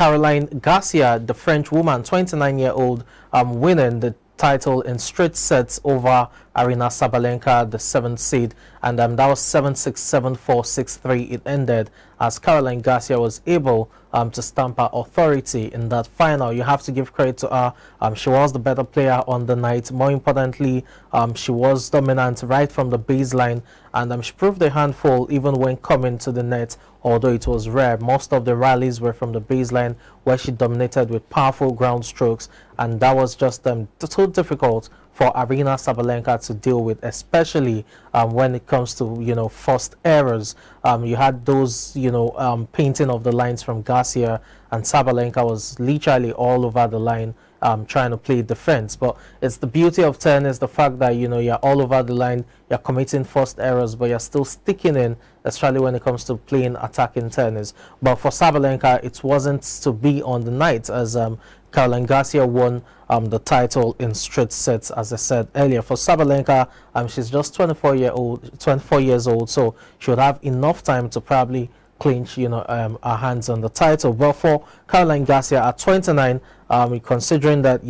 Caroline Garcia, the French woman, 29-year-old, winning the title in straight sets over Aryna Sabalenka, the 7th seed, and that was 7-6, 7-4, 6-3. It ended as Caroline Garcia was able to stamp her authority in that final. You have to give credit to her. She was the better player on the night. More importantly, she was dominant right from the baseline, and she proved a handful even when coming to the net, although it was rare. Most of the rallies were from the baseline, where she dominated with powerful ground strokes, and that was just too difficult for Aryna Sabalenka to deal with, especially when it comes to forced errors. You had those painting of the lines from Garcia, and Sabalenka was literally all over the line trying to play defense. But it's the beauty of tennis, the fact that you're all over the line, you're committing forced errors, but you're still sticking in, especially when it comes to playing attacking tennis. But for Sabalenka, it wasn't to be on the night, as Caroline Garcia won the title in straight sets, as I said earlier. For Sabalenka, she's just 24 years old, so she would have enough time to probably clinch, her hands on the title. But for Caroline Garcia at 29, considering that,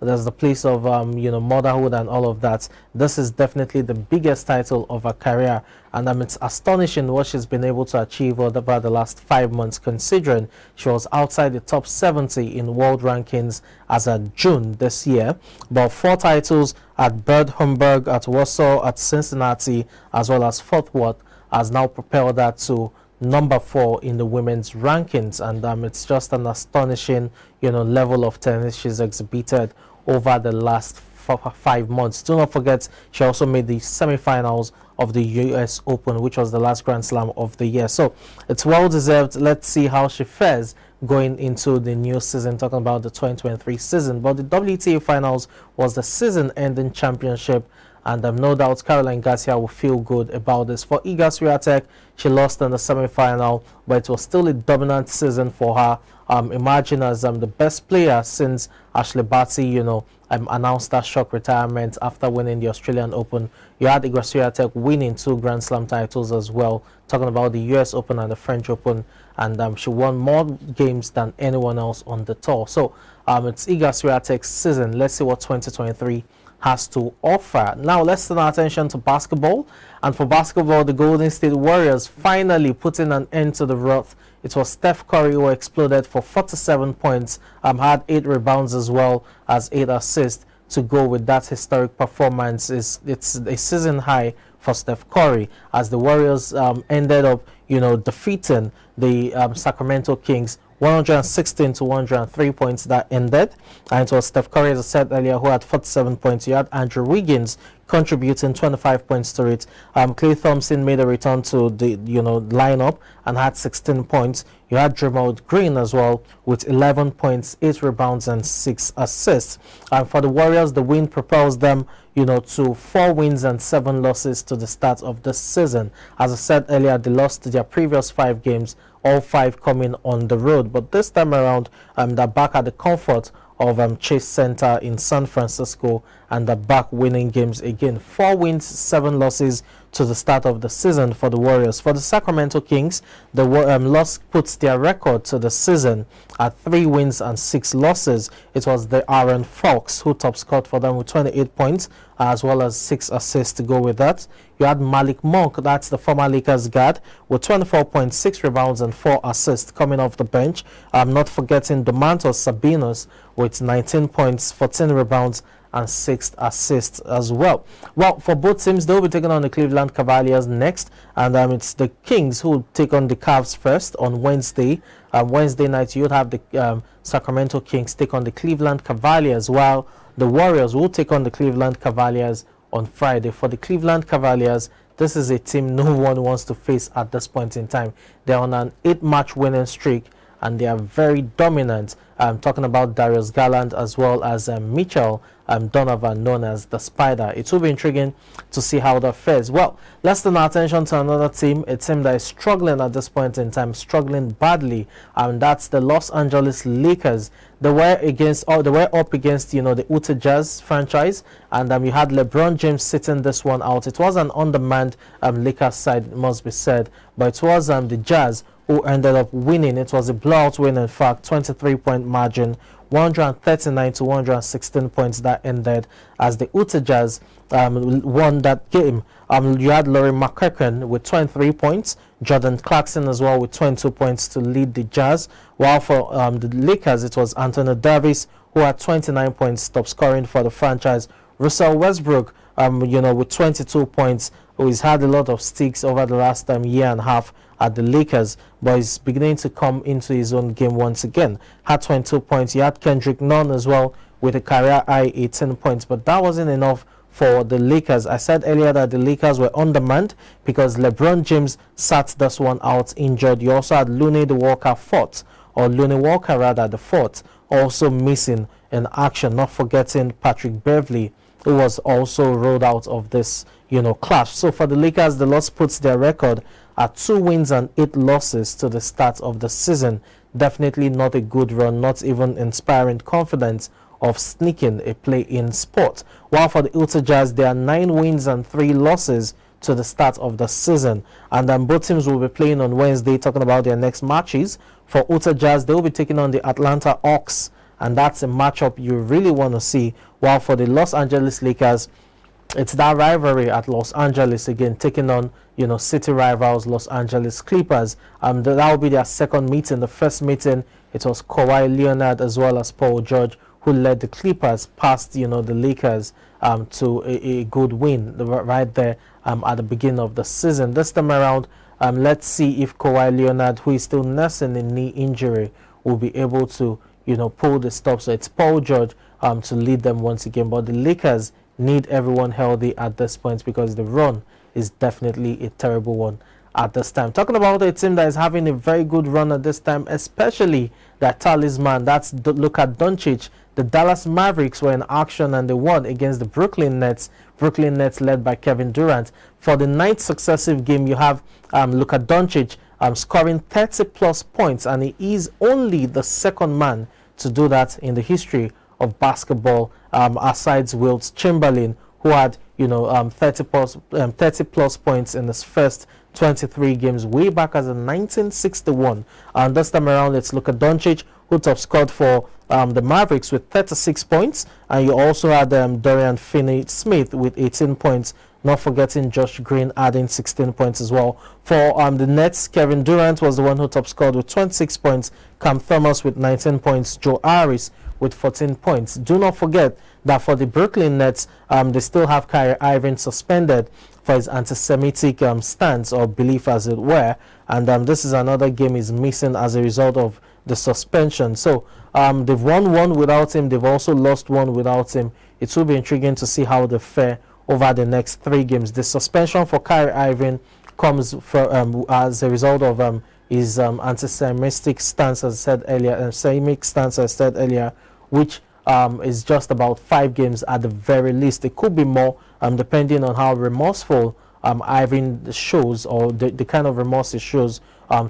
there's the place of, motherhood and all of that, this is definitely the biggest title of her career. And it's astonishing what she's been able to achieve over the last 5 months, considering she was outside the top 70 in world rankings as of June this year. But 4 titles at Bad Homburg, at Warsaw, at Cincinnati, as well as Fort Worth, has now propelled her to number 4 in the women's rankings, and it's just an astonishing level of tennis she's exhibited over the last 5 months. Do not forget, she also made the semi-finals of the US Open, which was the last Grand Slam of the year. So it's well deserved. Let's see how she fares going into the new season, talking about the 2023 season. But the WTA finals was the season-ending championship, and no doubt Caroline Garcia will feel good about this. For Iga Swiatek, she lost in the semi-final, but it was still a dominant season for her. Emerging as the best player since Ashley Barty, announced that shock retirement after winning the Australian Open. You had Iga Swiatek winning 2 Grand Slam titles as well, talking about the US Open and the French Open, and she won more games than anyone else on the tour. So it's Iga Swiatek's season. Let's see what 2023 has to offer. Now let's turn our attention to basketball. And for basketball, the Golden State Warriors finally putting an end to the wrath. It was Steph Curry who exploded for 47 points, had 8 rebounds as well as 8 assists to go with that historic performance. It's a season high for Steph Curry, as the Warriors ended up defeating the Sacramento Kings 116 to 103 points that ended. And it was Steph Curry, as I said earlier, who had 47 points. You had Andrew Wiggins contributing 25 points to it. Klay Thompson made a return to the lineup and had 16 points. You had Draymond Green as well with 11 points, 8 rebounds and 6 assists. And for the Warriors, the win propels them to 4 wins and 7 losses to the start of this season. As I said earlier, they lost their previous 5 games, all 5 coming on the road. But this time around, they're back at the comfort of Chase Center in San Francisco, and they're back winning games again. 4 wins, 7 losses to the start of the season for the Warriors. For the Sacramento Kings, the loss puts their record to the season at 3 wins and 6 losses. It was the Aaron Fox who top scored for them with 28 points, as well as 6 assists to go with that. You had Malik Monk, that's the former Lakers guard, with 24 points, 6 rebounds and 4 assists coming off the bench. Not forgetting Domantas Sabonis with 19 points, 14 rebounds and 6 assists as well. Well, for both teams, they'll be taking on the Cleveland Cavaliers next, and it's the Kings who will take on the Cavs first on Wednesday. Wednesday night, you'll have the Sacramento Kings take on the Cleveland Cavaliers, while the Warriors will take on the Cleveland Cavaliers on Friday. For the Cleveland Cavaliers, this is a team no one wants to face at this point in time. They're on an 8-match winning streak, and they are very dominant. I'm talking about Darius Garland as well as Mitchell Donovan, known as the Spider. It will be intriguing to see how that fares. Well, let's turn our attention to another team, a team that is struggling at this point in time, struggling badly, and that's the Los Angeles Lakers. They were up against the Utah Jazz franchise, and you had LeBron James sitting this one out. It was an on-demand Lakers side, it must be said, but it was the Jazz who ended up winning. It was a blowout win, in fact, 23-point margin, 139 to 116 points that ended as the Utah Jazz won that game. You had Laurie McCracken with 23 points, Jordan Clarkson as well with 22 points to lead the Jazz, while for the Lakers it was Anthony Davis who had 29 points, top scoring for the franchise. Russell Westbrook, with 22 points, who has had a lot of sticks over the last year and a half at the Lakers, but is beginning to come into his own game once again. Had 22 points. You had Kendrick Nunn as well with a career high 18 points, but that wasn't enough for the Lakers. I said earlier that the Lakers were undermanned because LeBron James sat this one out injured. You also had Looney Walker the fourth, also missing in action. Not forgetting Patrick Beverley, who was also rolled out of this, clash. So for the Lakers, the loss puts their record at 2 wins and 8 losses to the start of the season. Definitely not a good run, not even inspiring confidence of sneaking a play-in spot. While for the Utah Jazz, there are 9 wins and 3 losses to the start of the season. And both teams will be playing on Wednesday, talking about their next matches. For Utah Jazz, they will be taking on the Atlanta Hawks, and that's a matchup you really want to see. While for the Los Angeles Lakers, it's that rivalry at Los Angeles again, taking on city rivals Los Angeles Clippers. That will be their second meeting. The first meeting, it was Kawhi Leonard as well as Paul George who led the Clippers past the Lakers to a good win right there at the beginning of the season. This time around, let's see if Kawhi Leonard, who is still nursing a knee injury, will be able to pull the stop. So it's Paul George to lead them once again, but the Lakers need everyone healthy at this point because the run is definitely a terrible one at this time. Talking about a team that is having a very good run at this time, especially that talisman, that's Luka Doncic. The Dallas Mavericks were in action and they won against the Brooklyn Nets. Brooklyn Nets led by Kevin Durant. For the 9th successive game, you have Luka Doncic scoring 30-plus points, and he is only the second man to do that in the history of basketball, aside Wilt Chamberlain, who had 30 plus points in his first 23 games way back as in 1961. And this time around, it's Luka Doncic who top scored for the Mavericks with 36 points, and you also had Dorian Finney-Smith with 18 points. Not forgetting Josh Green adding 16 points as well. For the Nets, Kevin Durant was the one who top scored with 26 points. Cam Thomas with 19 points. Joe Harris with 14 points. Do not forget that for the Brooklyn Nets, they still have Kyrie Irving suspended for his anti-Semitic stance or belief, as it were. And this is another game he's missing as a result of the suspension. So they've won one without him. They've also lost one without him. It will be intriguing to see how they fare over the next 3 games. The suspension for Kyrie Irving comes as a result of his anti-Semitic stance, as I said earlier, which is just about 5 games at the very least. It could be more, depending on how remorseful Irving shows, or the kind of remorse he shows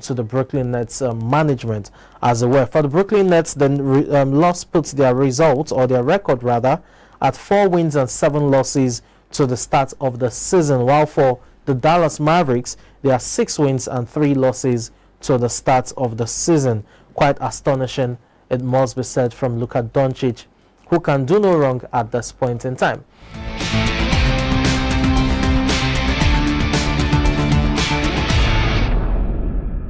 to the Brooklyn Nets management as it were. For the Brooklyn Nets, the loss puts their results, or their record rather, at 4 wins and 7 losses to the start of the season, while for the Dallas Mavericks, there are 6 wins and 3 losses to the start of the season. Quite astonishing, it must be said, from Luka Doncic, who can do no wrong at this point in time.